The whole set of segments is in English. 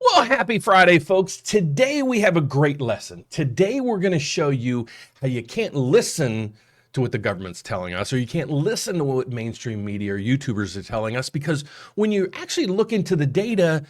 Well, happy Friday, folks. Today we have a great lesson. Today we're going to show you how you can't listen to what the government's telling us, or you can't listen to what mainstream media or YouTubers are telling us, because when you actually look into the data,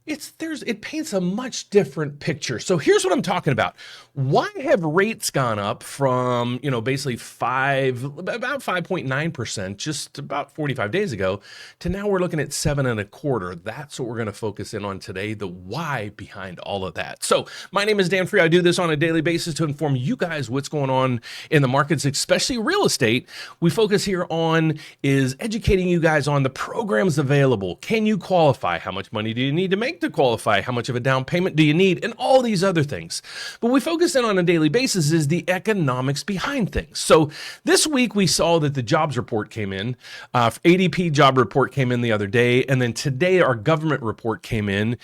it paints a much different picture. So here's what I'm talking about. Why have rates gone up from, basically about 5.9% just about 45 days ago to now we're looking at 7.25%? That's what we're going to focus in on today, the why behind all of that. So my name is Dan Free. I do this on a daily basis to inform you guys what's going on in the markets, especially real estate. We focus here on is educating you guys on the programs available. Can you qualify? How much money do you need to make to qualify? How much of a down payment do you need? And all these other things. But we focus in on a daily basis is the economics behind things. So this week we saw that the jobs report came in. ADP job report came in the other day. And then today our government report came in.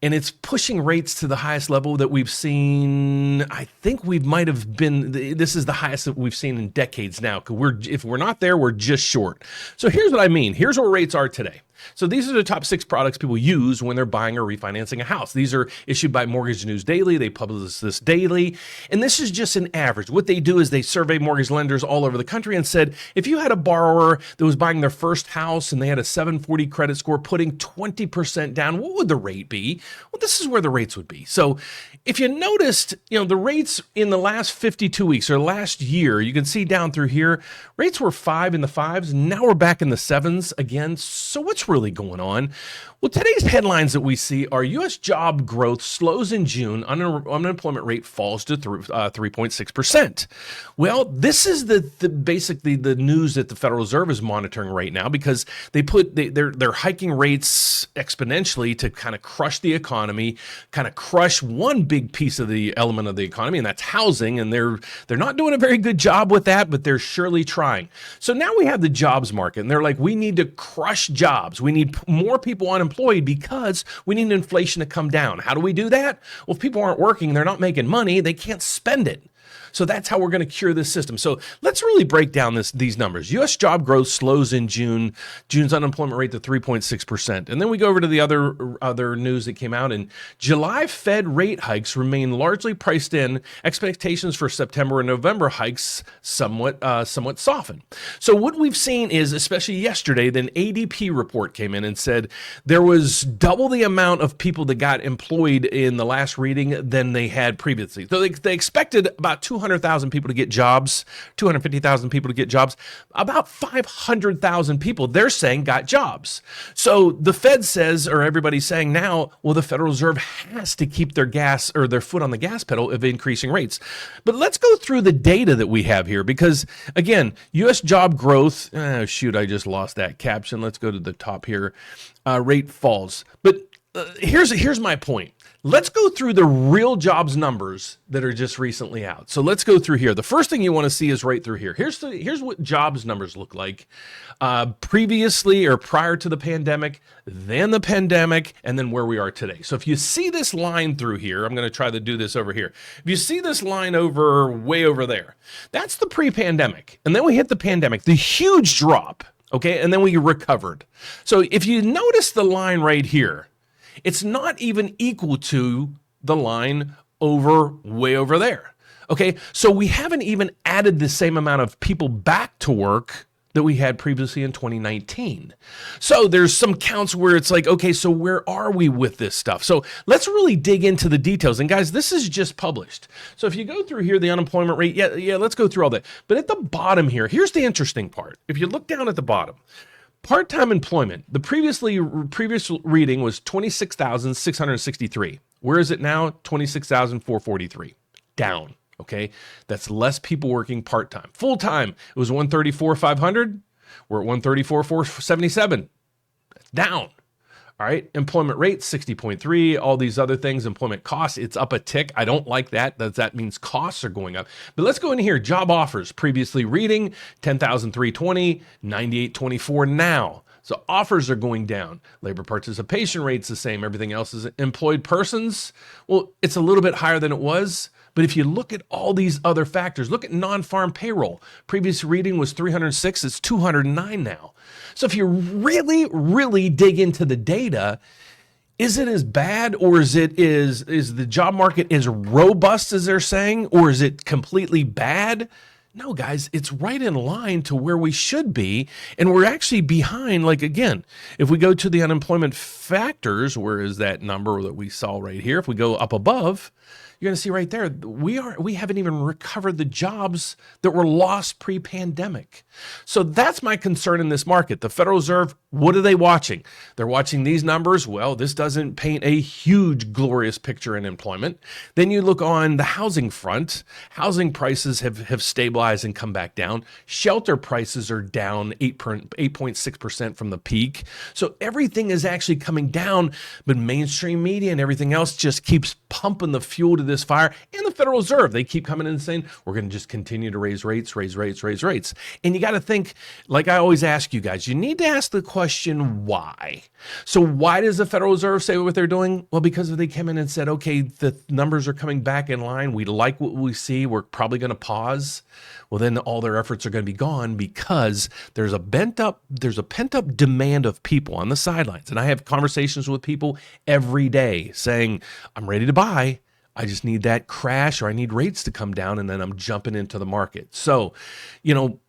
And it's pushing rates to the highest level that we've seen. I think we might have been, this is the highest that we've seen in decades now. If we're not there, we're just short. So here's what I mean. Here's where rates are today. So these are the top 6 products people use when they're buying or refinancing a house. These are issued by Mortgage News Daily. They publish this daily. And this is just an average. What they do is they survey mortgage lenders all over the country and said, if you had a borrower that was buying their first house and they had a 740 credit score, putting 20% down, what would the rate be? Well, this is where the rates would be. So if you noticed, the rates in the last 52 weeks or last year, you can see down through here, rates were 5 in the 5s. Now we're back in the 7s again. So what's really going on? Well, today's headlines that we see are U.S. job growth slows in June, unemployment rate falls to 3.6%. Well, this is basically the news that the Federal Reserve is monitoring right now, because they're hiking rates exponentially to kind of crush the economy, kind of crush one big piece of the element of the economy, and that's housing. And they're not doing a very good job with that, but they're surely trying. So now we have the jobs market, and they're like, we need to crush jobs. We need more people unemployed because we need inflation to come down. How do we do that? Well, if people aren't working, they're not making money, they can't spend it. So that's how we're going to cure this system. So let's really break down these numbers. U.S. job growth slows in June. June's unemployment rate to 3.6%. And then we go over to the other news that came out. In July, Fed rate hikes remain largely priced in. Expectations for September and November hikes somewhat soften. So what we've seen is, especially yesterday, then ADP report came in and said there was double the amount of people that got employed in the last reading than they had previously. So they expected about 200,000 people to get jobs, 250,000 people to get jobs. About 500,000 people, they're saying, got jobs. So the Fed says, or everybody's saying now, well, the Federal Reserve has to keep their foot on the gas pedal of increasing rates. But let's go through the data that we have here, because again, U.S. job growth, I just lost that caption. Let's go to the top here. Rate falls. But here's my point. Let's go through the real jobs numbers that are just recently out. So let's go through here. The first thing you want to see is right through here. Here's what jobs numbers look like previously or prior to the pandemic, then the pandemic, and then where we are today. So if you see this line through here, I'm going to try to do this over here. If you see this line way over there, that's the pre-pandemic. And then we hit the pandemic, the huge drop, okay? And then we recovered. So if you notice the line right here, it's not even equal to the line way over there. Okay, so we haven't even added the same amount of people back to work that we had previously in 2019. So there's some counts where it's like, okay, so where are we with this stuff? So let's really dig into the details. And guys, this is just published. So if you go through here, the unemployment rate, yeah, let's go through all that. But at the bottom here, here's the interesting part. If you look down at the bottom, part-time employment, the previous reading was 26,663. Where is it now? 26,443. Down, okay? That's less people working part-time. Full-time, it was 134,500. We're at 134,477. That's down. All right, employment rate, 60.3, all these other things, employment costs, it's up a tick. I don't like that. That means costs are going up. But let's go in here. Job offers, previously reading, 10,320, 9824 now. So offers are going down. Labor participation rate's the same. Everything else is employed persons. Well, it's a little bit higher than it was. But if you look at all these other factors, look at non-farm payroll. Previous reading was 306, it's 209 now. So if you really, really dig into the data, Is it as bad, or is the job market as robust as they're saying, or is it completely bad? No, guys, it's right in line to where we should be, and we're actually behind. Like, again, if we go to the unemployment factors, where is that number that we saw right here? If we go up above, you're going to see right there, we haven't even recovered the jobs that were lost pre-pandemic. So that's my concern in this market. The Federal Reserve, what are they watching? They're watching these numbers. Well, this doesn't paint a huge, glorious picture in employment. Then you look on the housing front. Housing prices have stabilized and come back down. Shelter prices are down 8.6% from the peak. So everything is actually coming down, but mainstream media and everything else just keeps pumping the fuel to this fire. And the Federal Reserve, they keep coming in and saying, we're going to just continue to raise rates. And you got to think, like I always ask you guys, you need to ask the question, why? So why does the Federal Reserve say what they're doing? Well, because if they came in and said, okay, the numbers are coming back in line, we like what we see, we're probably going to pause. Well, then all their efforts are going to be gone, because there's a pent-up demand of people on the sidelines. And I have conversations with people every day saying, I'm ready to buy. I just need that crash, or I need rates to come down, and then I'm jumping into the market. So,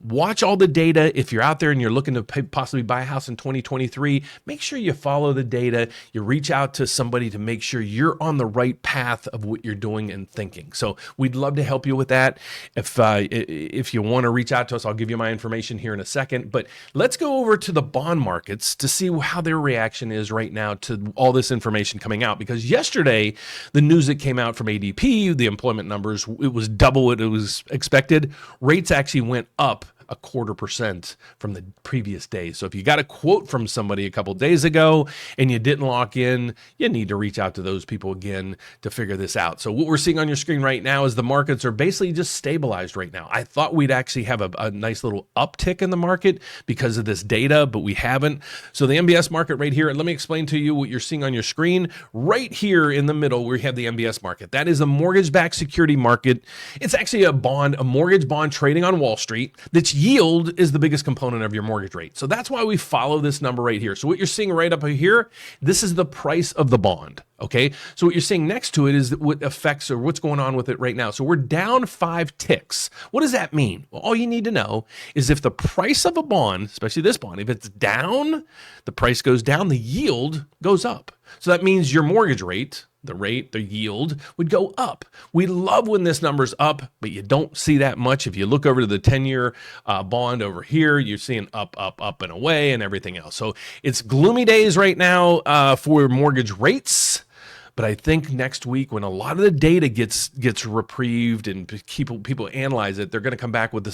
watch all the data. If you're out there and you're looking to possibly buy a house in 2023, make sure you follow the data. You reach out to somebody to make sure you're on the right path of what you're doing and thinking. So we'd love to help you with that. If you want to reach out to us, I'll give you my information here in a second. But let's go over to the bond markets to see how their reaction is right now to all this information coming out. Because yesterday, the news that came out from ADP, the employment numbers, it was double what it was expected. Rates actually went up 0.25% from the previous day. So if you got a quote from somebody a couple days ago and you didn't lock in, you need to reach out to those people again to figure this out. So what we're seeing on your screen right now is the markets are basically just stabilized right now. I thought we'd actually have a nice little uptick in the market because of this data, but we haven't. So the MBS market right here, and let me explain to you what you're seeing on your screen. Right here in the middle, we have the MBS market. That is a mortgage-backed security market. It's actually a mortgage bond trading on Wall Street that's yield is the biggest component of your mortgage rate. So that's why we follow this number right here. So what you're seeing right up here, this is the price of the bond. Okay. So what you're seeing next to it is what affects or what's going on with it right now. So we're down 5 ticks. What does that mean? Well, all you need to know is if the price of a bond, especially this bond, if it's down, the price goes down, the yield goes up. So that means your mortgage rate, the yield would go up. We love when this number's up, but you don't see that much. If you look over to the 10-year bond over here, you're seeing up and away and everything else. So it's gloomy days right now for mortgage rates. But I think next week, when a lot of the data gets reprieved and people analyze it, they're going to come back with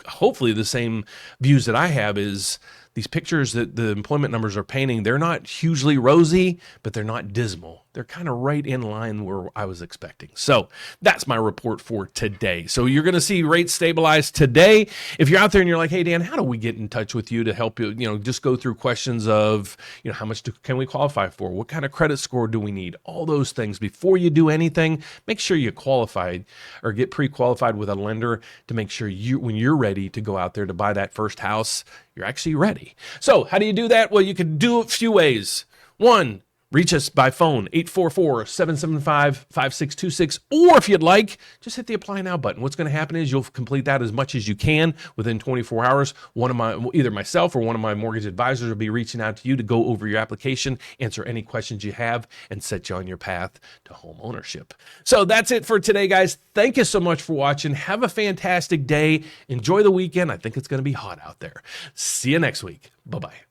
hopefully the same views that I have. Is these pictures that the employment numbers are painting, they're not hugely rosy, but they're not dismal. They're kind of right in line where I was expecting. So that's my report for today. So you're going to see rates stabilize today. If you're out there and you're like, hey, Dan, how do we get in touch with you to help you, just go through questions of, how much can we qualify for? What kind of credit score do we need? All those things. Before you do anything, make sure you qualified or get pre-qualified with a lender to make sure when you're ready to go out there to buy that first house, you're actually ready. So how do you do that? Well, you can do it a few ways. One, reach us by phone, 844-775-5626. Or if you'd like, just hit the Apply Now button. What's going to happen is you'll complete that as much as you can within 24 hours. Either myself or one of my mortgage advisors will be reaching out to you to go over your application, answer any questions you have, and set you on your path to home ownership. So that's it for today, guys. Thank you so much for watching. Have a fantastic day. Enjoy the weekend. I think it's going to be hot out there. See you next week. Bye-bye.